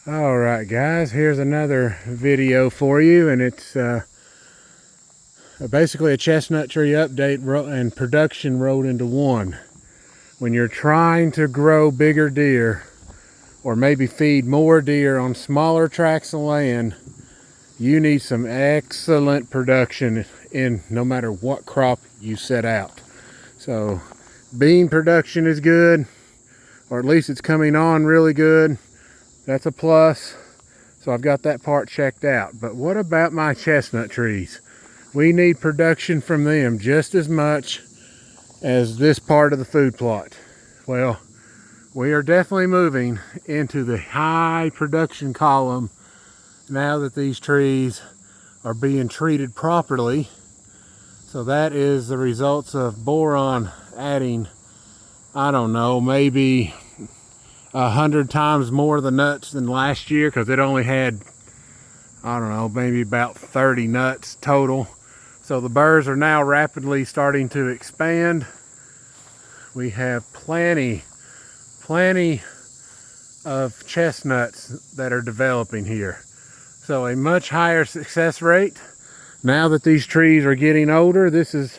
All right, guys, here's another video for you, and it's basically a chestnut tree update and production rolled into one. When you're trying to grow bigger deer or maybe feed more deer on smaller tracts of land, you need some excellent production in no matter what crop you set out. So bean production is good, or at least it's coming on really good. That's a plus. So I've got that part checked out. But what about my chestnut trees? We need production from them just as much as this part of the food plot. Well, we are definitely moving into the high production column now that these trees are being treated properly. So that is the results of Boron adding, I don't know, maybe 100 times more the nuts than last year, because it only had, I don't know, maybe about 30 nuts total. So the burrs are now rapidly starting to expand. We have plenty of chestnuts that are developing here. So a much higher success rate. Now that these trees are getting older, this is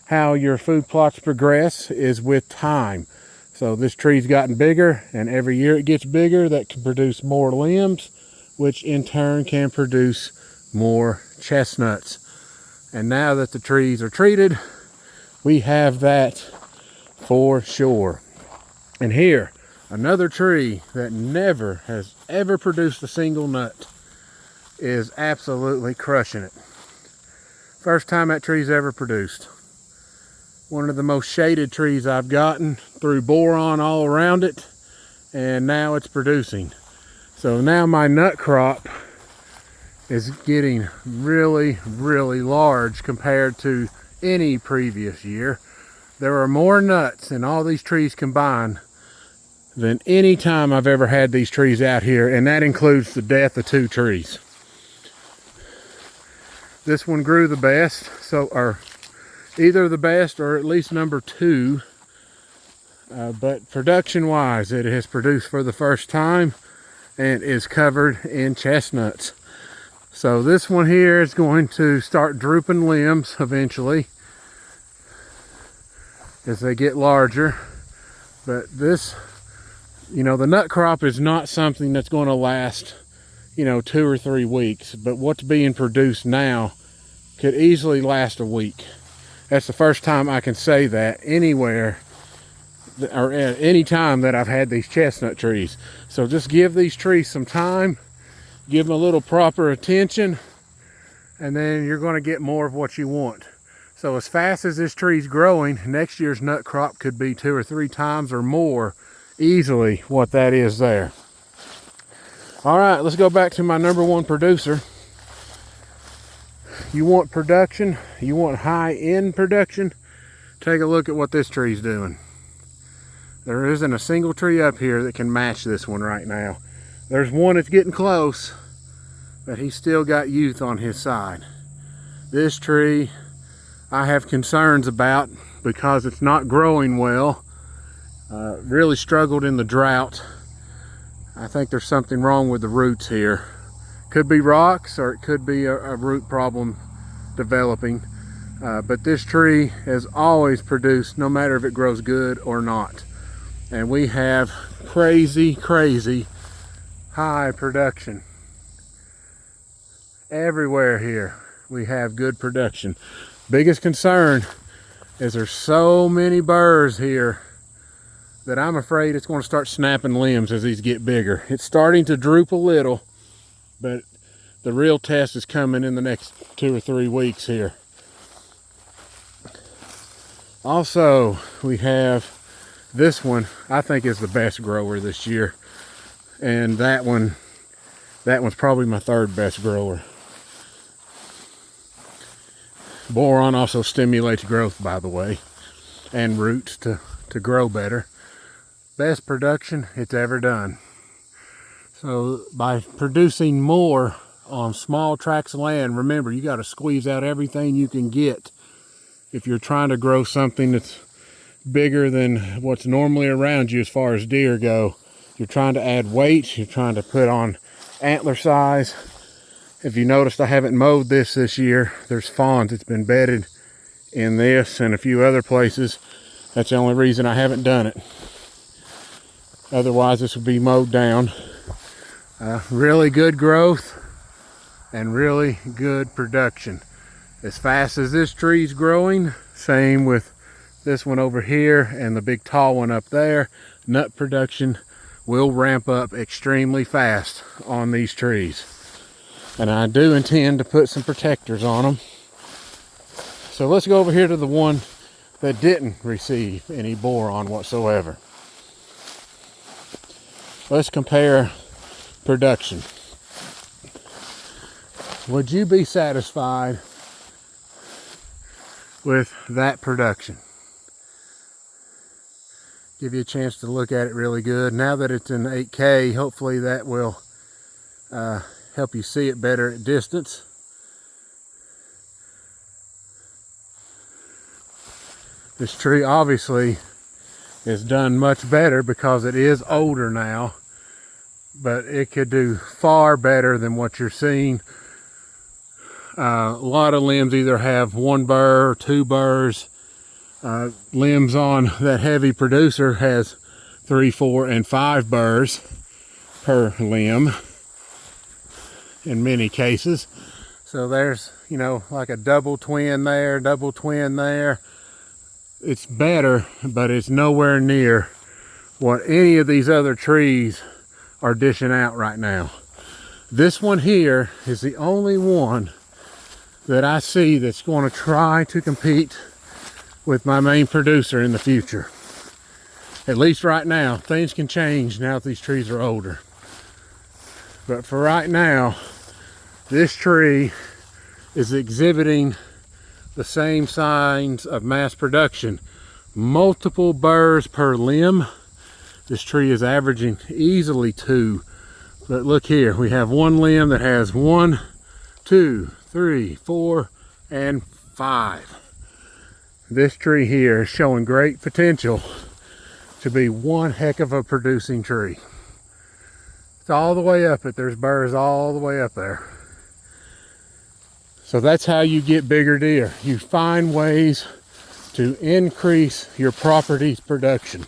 how your food plots progress, is with time. So this tree's gotten bigger, and every year it gets bigger. That can produce more limbs, which in turn can produce more chestnuts. And now that the trees are treated, we have that for sure. And here, another tree that never has ever produced a single nut is absolutely crushing it. First time that tree's ever produced. One of the most shaded trees I've gotten, through boron all around it, and now it's producing. So now my nut crop is getting really large compared to any previous year. There are more nuts in all these trees combined than any time I've ever had these trees out here, and that includes the death of 2 trees. This one grew the best, or either the best or at least number 2. But production wise, it has produced for the first time and is covered in chestnuts. So this one here is going to start drooping limbs eventually as they get larger. But this, the nut crop is not something that's going to last 2 or 3 weeks, but what's being produced now could easily last a week. That's the first time I can say that anywhere, or at any time that I've had these chestnut trees. So just give these trees some time, give them a little proper attention, and then you're going to get more of what you want. So as fast as this tree's growing, next year's nut crop could be 2 or 3 times or more easily what that is there. All right, let's go back to my number 1 producer. You want production, you want high-end production, take a look at what this tree's doing. There isn't a single tree up here that can match this one right now. There's one that's getting close, but he's still got youth on his side. This tree I have concerns about because it's not growing well. Really struggled in the drought. I think there's something wrong with the roots here. Could be rocks, or it could be a root problem developing. But this tree has always produced, no matter if it grows good or not. And we have crazy high production. Everywhere here we have good production. Biggest concern is there's so many burrs here that I'm afraid it's going to start snapping limbs as these get bigger. It's starting to droop a little, but the real test is coming in the next 2 or 3 weeks here. Also, we have this one, I think is the best grower this year. And that one's probably my 3rd best grower. Boron also stimulates growth, by the way, and roots to grow better. Best production it's ever done. So by producing more on small tracts of land, remember, you got to squeeze out everything you can get if you're trying to grow something that's bigger than what's normally around you as far as deer go. You're trying to add weight. You're trying to put on antler size. If you noticed, I haven't mowed this year. There's fawns. It's been bedded in this and a few other places. That's the only reason I haven't done it. Otherwise, this would be mowed down. Really good growth and really good production. As fast as this tree's growing, same with this one over here and the big tall one up there, nut production will ramp up extremely fast on these trees. And I do intend to put some protectors on them. So let's go over here to the one that didn't receive any boron whatsoever. Let's compare production. Would you be satisfied with that production? Give you a chance to look at it really good. Now that it's in 8K, hopefully that will help you see it better at distance. This tree obviously is done much better because it is older now, but it could do far better than what you're seeing. A lot of limbs either have 1 burr or 2 burrs. Limbs on that heavy producer has 3, 4, and 5 burrs per limb in many cases. So there's, you know, like a double twin there, double twin there. It's better, but it's nowhere near what any of these other trees are dishing out right now. This one here is the only one that I see that's going to try to compete with my main producer in the future. At least right now. Things can change now that these trees are older. But for right now, this tree is exhibiting the same signs of mass production. Multiple burrs per limb. This tree is averaging easily 2. But look here, we have one limb that has 1, 2, 3, 4, and 5. This tree here is showing great potential to be one heck of a producing tree. It's all the way up it. There's burrs all the way up there. So that's how you get bigger deer. You find ways to increase your property's production.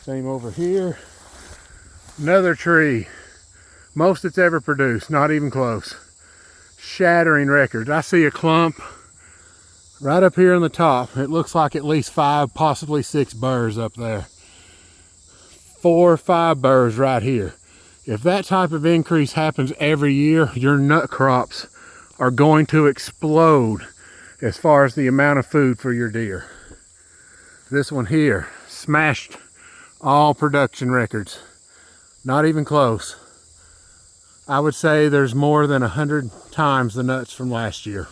Same over here. Another tree, most it's ever produced, not even close. Shattering records. I see a clump right up here on the top. It looks like at least 5, possibly 6 burrs up there. 4 or 5 burrs right here. If that type of increase happens every year, your nut crops are going to explode as far as the amount of food for your deer. This one here smashed all production records. Not even close. I would say there's more than 100 times the nuts from last year.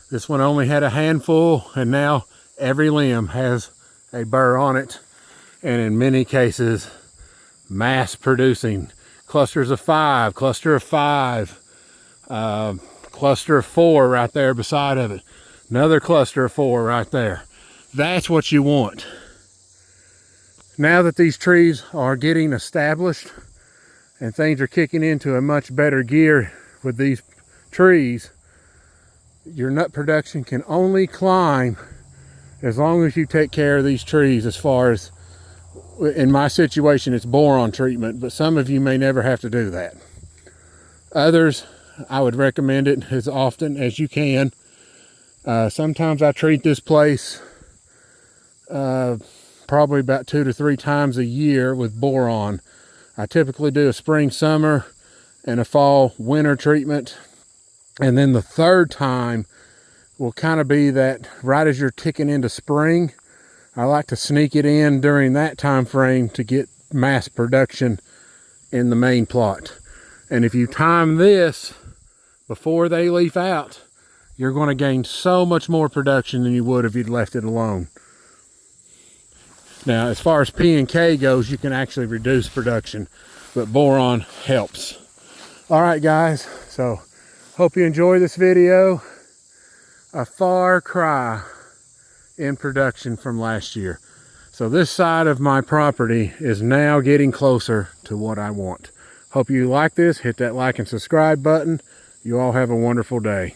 This one only had a handful, and now every limb has a burr on it, and in many cases mass producing. Clusters of 5, cluster of 5, cluster of 4 right there beside of it, another cluster of 4 right there. That's what you want. Now that these trees are getting established and things are kicking into a much better gear with these trees, your nut production can only climb as long as you take care of these trees. As far as, in my situation, it's boron treatment, but some of you may never have to do that. Others, I would recommend it as often as you can. Sometimes I treat this place probably about 2 to 3 times a year with boron. I typically do a spring, summer, and a fall, winter treatment. And then the third time will kind of be that right as you're ticking into spring. I like to sneak it in during that time frame to get mass production in the main plot. And if you time this before they leaf out, you're going to gain so much more production than you would if you'd left it alone. Now, as far as P and K goes, you can actually reduce production, but boron helps. All right, guys, so hope you enjoy this video. A far cry in production from last year. So this side of my property is now getting closer to what I want. Hope you like this. Hit that like and subscribe button. You all have a wonderful day.